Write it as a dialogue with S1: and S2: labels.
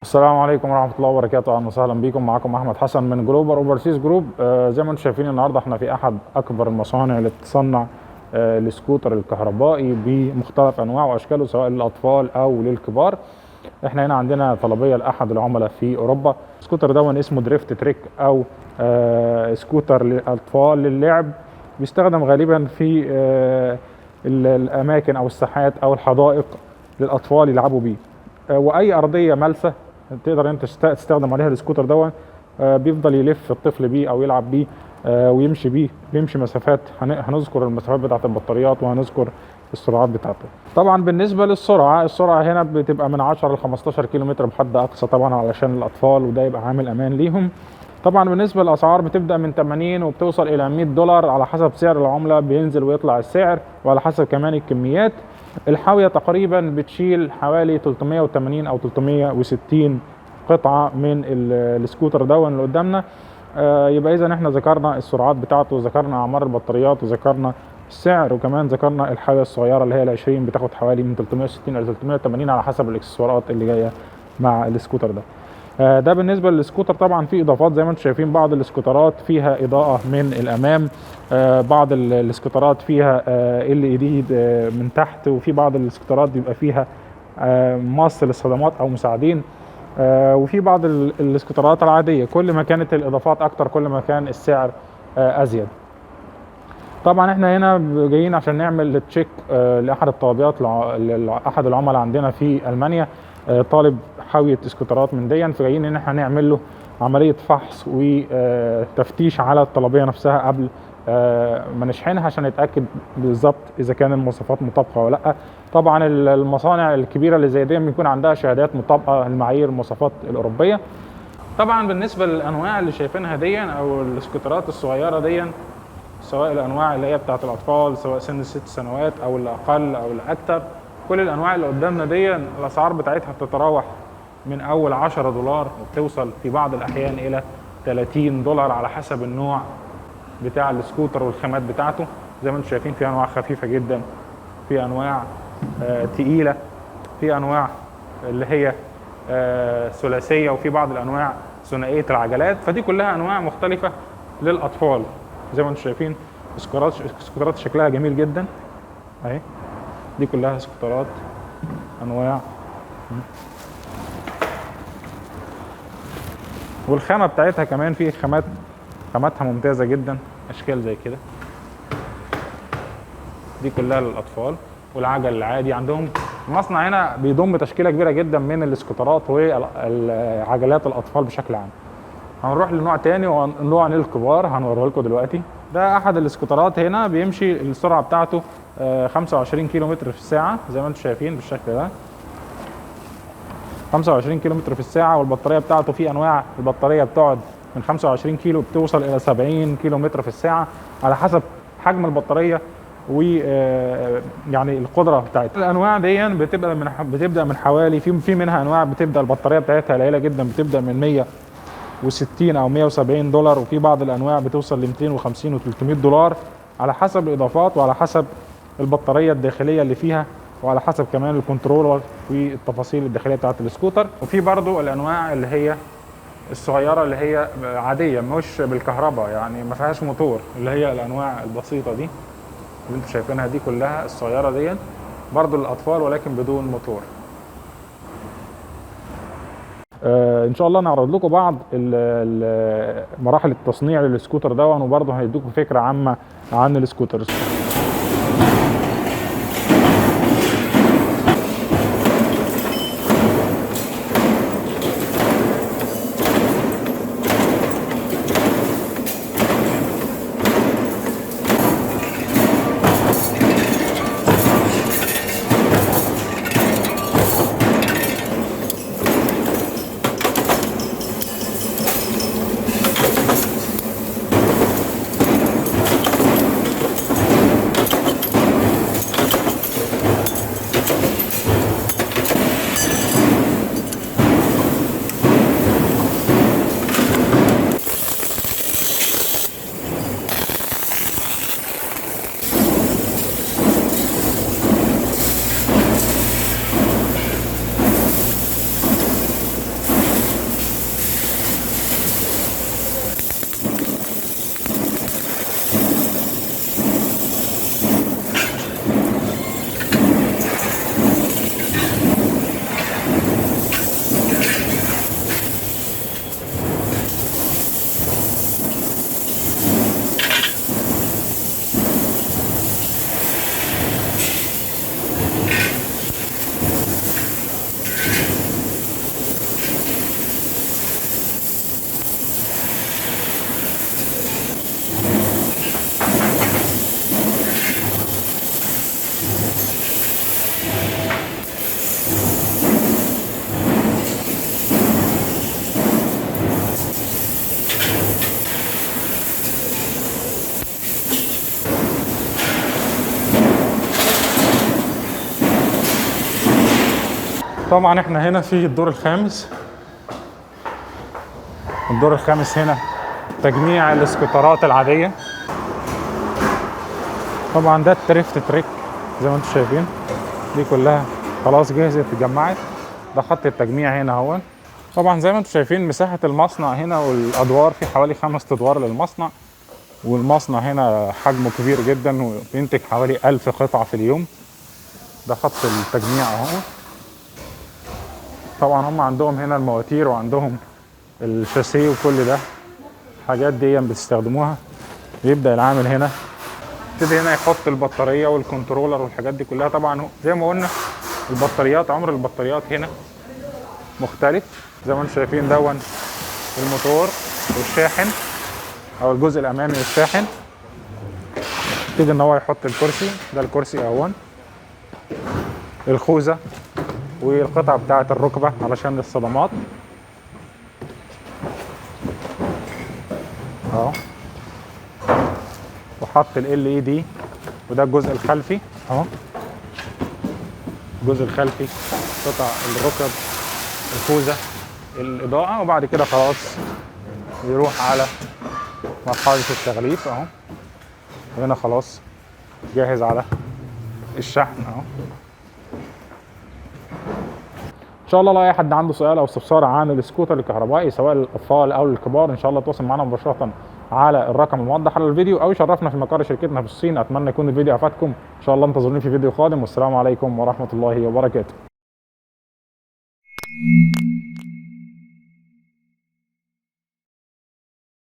S1: السلام عليكم ورحمة الله وبركاته. أهلا وسهلا بكم. معكم أحمد حسن من جلوبال أوفرسيز جروب. زي ما انتم شايفين النهاردة احنا في أحد أكبر المصانع اللي بتصنع السكوتر الكهربائي بمختلف أنواعه وأشكاله سواء للأطفال أو للكبار. احنا هنا عندنا طلبية لأحد العملاء في أوروبا. السكوتر ده اسمه دريفت تريك أو سكوتر للأطفال للعب، بيستخدم غالبا في الأماكن أو الساحات أو الحدائق للأطفال يلعبوا بيه. واي ارضيه ملسه تقدر انت تستخدم عليها السكوتر ده. بيفضل يلف الطفل بيه او يلعب بيه ويمشي بيه، بيمشي مسافات. هنذكر المسافات بتاعه البطاريات وهنذكر السرعات بتاعته. طبعا بالنسبه للسرعه، السرعه هنا بتبقى من 10 ل 15 كيلو متر بحد اقصى طبعا علشان الاطفال، وده يبقى عامل امان ليهم. طبعا بالنسبه للاسعار بتبدا من 80 وبتوصل الى 100 دولار على حسب سعر العمله، بينزل ويطلع السعر وعلى حسب كمان الكميات. الحاويه تقريبا بتشيل حوالي 380 او 360 قطعه من السكوتر ده اللي قدامنا. يبقى اذا احنا ذكرنا السرعات بتاعته، وذكرنا اعمار البطاريات، وذكرنا السعر، وكمان ذكرنا الحاويه الصغيره اللي هي ال20 بتاخد حوالي من 360 ل 380 على حسب الاكسسوارات اللي جايه مع السكوتر ده. ده بالنسبه للسكوتر. طبعا في اضافات زي ما انتم شايفين، بعض السكوترات فيها اضاءه من الامام، بعض السكوترات فيها LED من تحت، وفي بعض السكوترات بيبقى فيها مص للصدمات او مساعدين، وفي بعض السكوترات العاديه. كل ما كانت الاضافات اكتر كل ما كان السعر ازيد. طبعا احنا هنا جايين عشان نعمل تشيك لاحد الطلبيات لاحد العملاء عندنا في المانيا، طالب حاويه سكوترات من دي، فجايين ان احنا نعمل له عمليه فحص وتفتيش على الطلبيه نفسها قبل ما نشحنها عشان نتاكد بالظبط اذا كان المواصفات مطابقه ولا لا. طبعا المصانع الكبيره اللي زي دي بيكون عندها شهادات مطابقه لمعايير المواصفات الاوروبيه. طبعا بالنسبه للانواع اللي شايفينها دي او السكوترات الصغيره دي، سواء الانواع اللي هي بتاعت الاطفال سواء سن 6 سنوات او الاقل او الاكثر، كل الانواع اللي قدامنا دي الاسعار بتاعتها بتتراوح من اول 10 دولار وبتوصل في بعض الاحيان الى 30 دولار على حسب النوع بتاع السكوتر والخامات بتاعته. زي ما انتم شايفين في انواع خفيفه جدا، في انواع تقيله، في انواع اللي هي ثلاثيه، وفي بعض الانواع ثنائيه العجلات. فدي كلها انواع مختلفه للاطفال. زي ما انتم شايفين سكوترات شكلها جميل جدا اهي، دي كلها سكوترات انواع، والخامه بتاعتها كمان في خاماتها ممتازه جدا، اشكال زي كده. دي كلها للاطفال. والعجل العادي عندهم المصنع هنا بيضم تشكيله كبيره جدا من السكوترات والعجلات الاطفال بشكل عام. هنروح لنوع تاني ونوع للكبار هنوريه لكم دلوقتي. ده احد السكوترات هنا بيمشي السرعه بتاعته 25 كيلو متر في الساعه زي ما انتم شايفين بالشكل ده، 25 كيلو متر في الساعه. والبطاريه بتاعته في انواع البطاريه بتقعد من 25 كيلو بتوصل الى 70 كيلو متر في الساعه على حسب حجم البطاريه ويعني القدره بتاعتها. الانواع دي بتبدا من حوالي في منها انواع بتبدا البطاريه بتاعتها قليله جدا، بتبدا من 160 او 170 دولار، وفي بعض الانواع بتوصل ل 250 و 300 دولار على حسب الاضافات وعلى حسب البطاريه الداخليه اللي فيها وعلى حسب كمان الكنترولر والتفاصيل الداخليه بتاعه السكوتر. وفي برضو الانواع اللي هي الصغيره اللي هي عاديه مش بالكهرباء، يعني ما فيهاش موتور، اللي هي الانواع البسيطه دي اللي انتم شايفينها دي كلها الصغيره دي برضو للاطفال ولكن بدون موتور. ان شاء الله نعرض لكم بعض مراحل التصنيع للسكوتر ده، وبرضه هيدوكم فكره عامه عن السكوتر. طبعا احنا هنا في الدور الخامس. الدور الخامس هنا تجميع الاسكوترات العادية. طبعا ده التريفت تريك زي ما انتم شايفين، دي كلها خلاص جهزت اتجمعت. ده خط التجميع هنا اهو. طبعا زي ما انتم شايفين مساحة المصنع هنا والادوار، في حوالي 5 ادوار للمصنع، والمصنع هنا حجمه كبير جدا وبينتج حوالي 1000 قطعة في اليوم. ده خط التجميع اهو. طبعا هم عندهم هنا المواتير وعندهم الشاسيه وكل ده، الحاجات دي بتستخدموها. بيبدأ العامل هنا يبتدي هنا يحط البطارية والكنترولر والحاجات دي كلها. طبعا زي ما قلنا البطاريات، عمر البطاريات هنا مختلف. زي ما انتم شايفين دون الموتور والشاحن او الجزء الامامي والشاحن. يبتدي ان هو يحط الكرسي، ده الكرسي اهون، الخوذة والقطعة بتاعة الركبة علشان الصدمات اهو. وحط ال LED، وده الجزء الخلفي اهو، الجزء الخلفي، قطع الركب، الخوذة، الإضاءة. وبعد كده خلاص يروح على مرحلة التغليف اهو. هنا خلاص جاهز على الشحن اهو. ان شاء الله لو اي حد عنده سؤال او استفسار عن السكوتر الكهربائي سواء للاطفال او للكبار، ان شاء الله تواصل معنا مباشره على الرقم الموضح على الفيديو، او يشرفنا في مقر شركتنا في الصين. اتمنى يكون الفيديو افادكم. ان شاء الله انتظروني في فيديو قادم، والسلام عليكم ورحمه الله وبركاته.